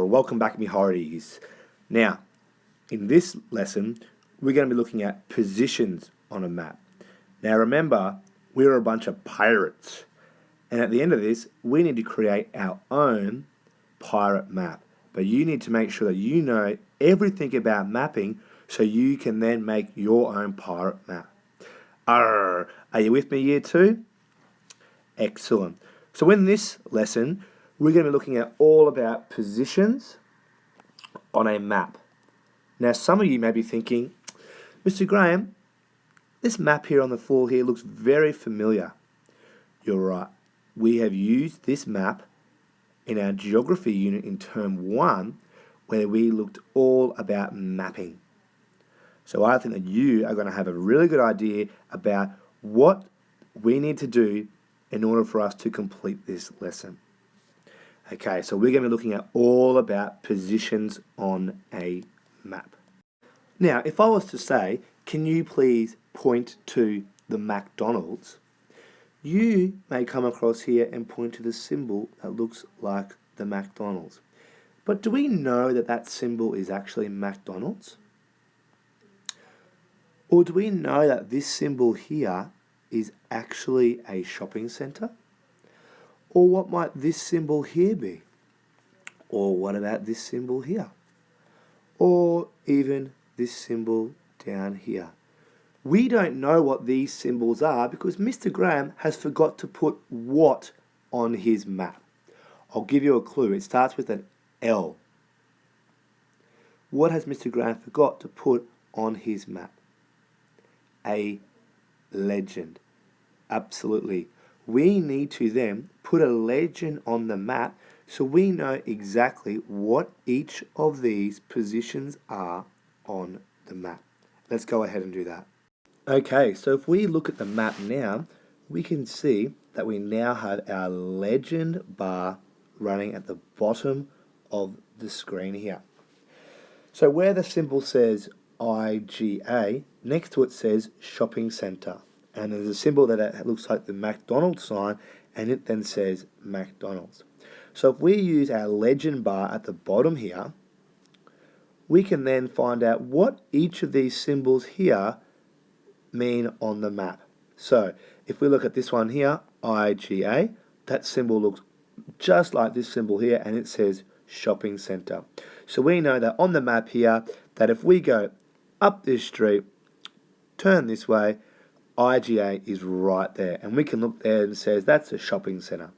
or welcome back, me hearties. Now, in this lesson, we're going to be looking at positions on a map. Now remember, we're a bunch of pirates, and at the end of this, we need to create our own pirate map. But you need to make sure that you know everything about mapping so you can then make your own pirate map. Are you with me, year 2? Excellent. So in this lesson, we're going to be looking at all about positions on a map. Now some of you may be thinking, Mr. Graham, this map here on the floor here looks very familiar. You're right. We have used this map in our geography unit in term 1 where we looked all about mapping. So I think that you are going to have a really good idea about what we need to do in order for us to complete this lesson. Okay, so we're going to be looking at all about positions on a map. Now, if I was to say, can you please point to the McDonald's? You may come across here and point to the symbol that looks like the McDonald's. But do we know that that symbol is actually McDonald's? Or do we know that this symbol here is actually a shopping centre? Or what might this symbol here be? Or what about this symbol here? Or even this symbol down here? We don't know what these symbols are because Mr. Graham has forgot to put what on his map. I'll give you a clue. It starts with an L. What has Mr. Graham forgot to put on his map? A legend. Absolutely. We need to then put a legend on the map so we know exactly what each of these positions are on the map. Let's go ahead and do that. Okay, so if we look at the map now, we can see that we now have our legend bar running at the bottom of the screen here. So where the symbol says IGA, next to it says shopping centre. And there's a symbol that looks like the McDonald's sign, and it then says McDonald's. So if we use our legend bar at the bottom here, we can then find out what each of these symbols here mean on the map. So if we look at this one here, IGA, that symbol looks just like this symbol here, and it says shopping centre. So we know that on the map here, that if we go up this street, turn this way, IGA is right there, and we can look there and it says that's a shopping centre.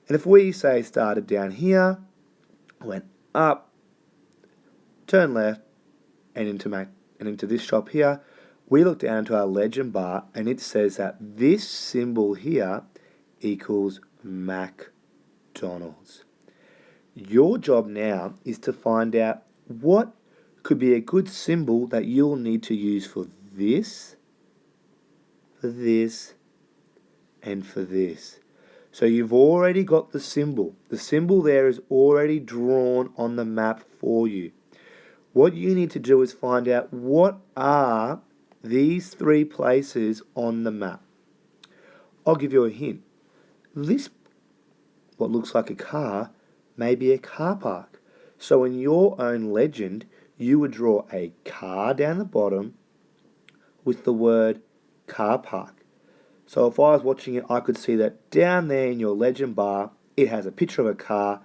And if we say started down here, went up, turn left, and into this shop here, we look down to our legend bar and it says that this symbol here equals McDonald's. Your job now is to find out what could be a good symbol that you'll need to use for this, for this, and for this. So you've already got the symbol. The symbol there is already drawn on the map for you. What you need to do is find out what are these 3 places on the map. I'll give you a hint. This, what looks like a car, may be a car park. So in your own legend, you would draw a car down the bottom with the word car park. So if I was watching it, I could see that down there in your legend bar, it has a picture of a car.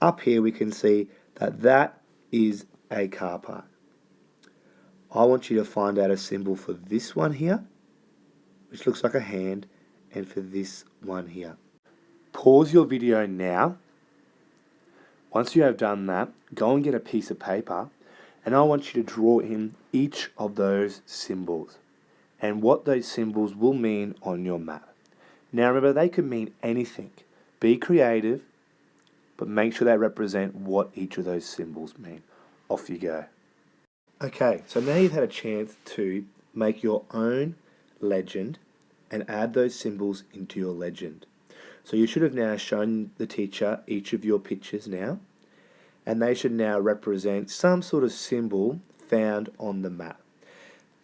Up here we can see that that is a car park. I want you to find out a symbol for this one here, which looks like a hand, and for this one here. Pause your video now. Once you have done that, go and get a piece of paper, and I want you to draw in each of those symbols and what those symbols will mean on your map. Now remember, they could mean anything. Be creative, but make sure they represent what each of those symbols mean. Off you go. Okay, so now you've had a chance to make your own legend and add those symbols into your legend. So you should have now shown the teacher each of your pictures now, and they should now represent some sort of symbol found on the map.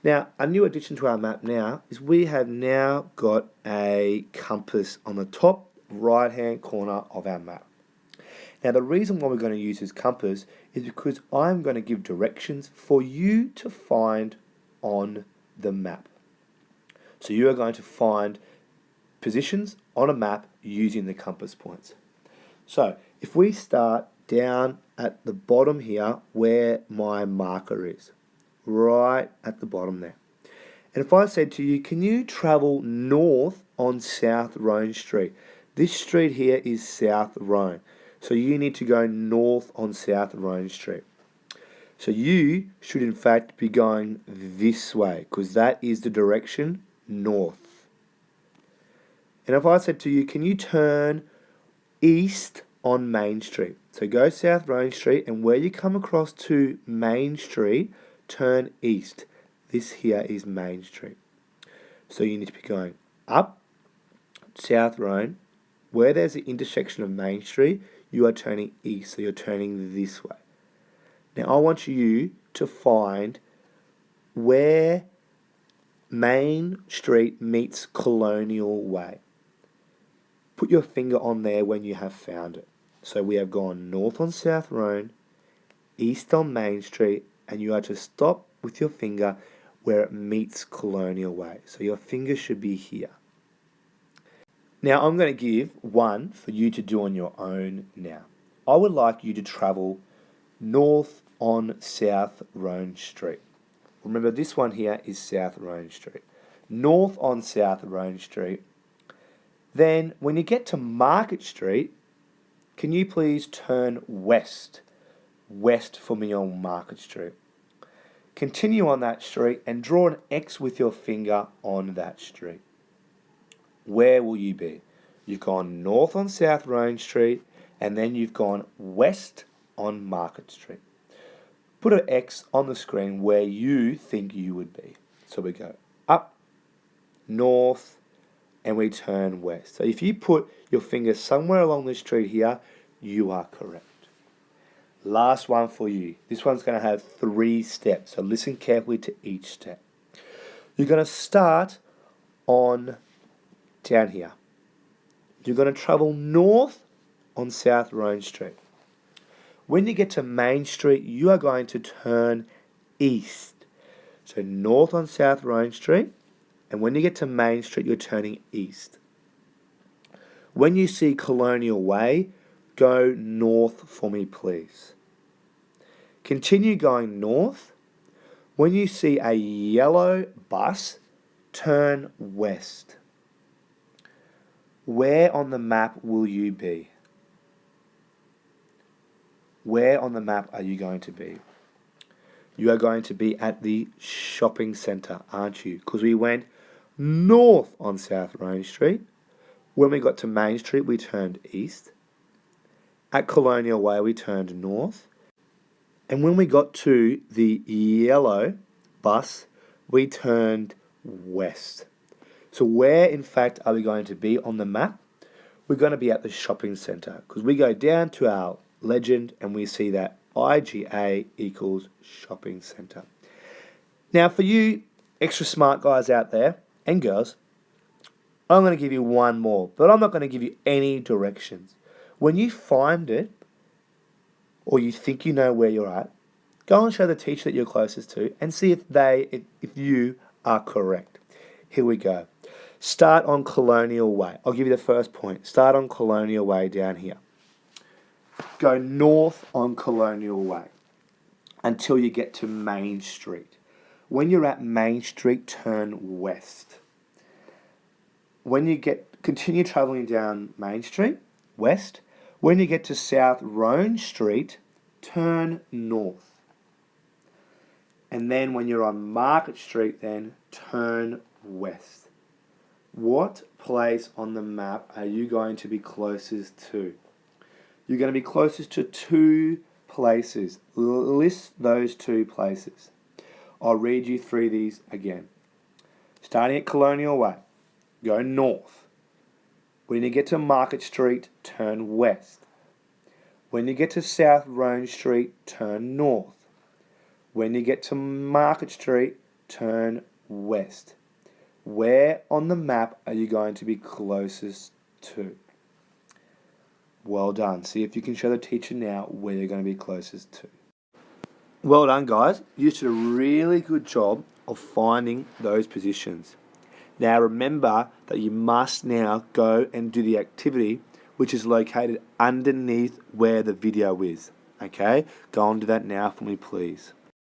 Now, a new addition to our map now is we have now got a compass on the top right-hand corner of our map. Now the reason why we're going to use this compass is because I'm going to give directions for you to find on the map. So you are going to find positions on a map using the compass points. So if we start down at the bottom here where my marker is, right at the bottom there. And if I said to you, can you travel north on South Rhone Street? This street here is South Rhone. So you need to go north on South Rhone Street. So you should in fact be going this way because that is the direction north. And if I said to you, can you turn east on Main Street? So go South Rhone Street and where you come across to Main Street, turn east. This here is Main Street. So you need to be going up South Rhone. Where there's the intersection of Main Street, you are turning east. So you're turning this way. Now I want you to find where Main Street meets Colonial Way. Put your finger on there when you have found it. So we have gone north on South Rhone, east on Main Street, and you are to stop with your finger where it meets Colonial Way. So your finger should be here. Now I'm going to give one for you to do on your own now. I would like you to travel north on South Rhone Street. Remember this one here is South Rhone Street. North on South Rhone Street. Then when you get to Market Street, can you please turn west? West for me on Market Street. Continue on that street and draw an X with your finger on that street. Where will you be? You've gone north on South Rhone Street and then you've gone west on Market Street. Put an X on the screen where you think you would be. So we go up, north, and we turn west. So if you put your finger somewhere along the street here, you are correct. Last one for you. This one's going to have 3 steps, so listen carefully to each step. You're going to start on down here. You're going to travel north on South Rhone Street. When you get to Main Street, you are going to turn east. So north on South Rhone Street, and when you get to Main Street, you're turning east. When you see Colonial Way, go north for me, please. Continue going north. When you see a yellow bus, turn west. Where on the map will you be? Where on the map are you going to be? You are going to be at the shopping centre, aren't you? Because we went north on South Rhone Street. When we got to Main Street, we turned east. At Colonial Way, we turned north. And when we got to the yellow bus, we turned west. So where, in fact, are we going to be on the map? We're going to be at the shopping centre because we go down to our legend and we see that IGA equals shopping centre. Now, for you extra smart guys out there and girls, I'm going to give you one more, but I'm not going to give you any directions. When you find it, or you think you know where you're at, go and show the teacher that you're closest to and see if you are correct. Here we go. Start on Colonial Way. I'll give you the first point. Start on Colonial Way down here. Go north on Colonial Way until you get to Main Street. When you're at Main Street, turn west. When you continue travelling down Main Street, west. When you get to South Rhone Street, turn north. And then when you're on Market Street, then turn west. What place on the map are you going to be closest to? You're going to be closest to 2 places. List those 2 places. I'll read you through these again. Starting at Colonial Way, go north. When you get to Market Street, turn west. When you get to South Rhone Street, turn north. When you get to Market Street, turn west. Where on the map are you going to be closest to? Well done. See if you can show the teacher now where you're going to be closest to. Well done, guys. You did a really good job of finding those positions. Now remember that you must now go and do the activity which is located underneath where the video is. Okay? Go and do that now for me, please.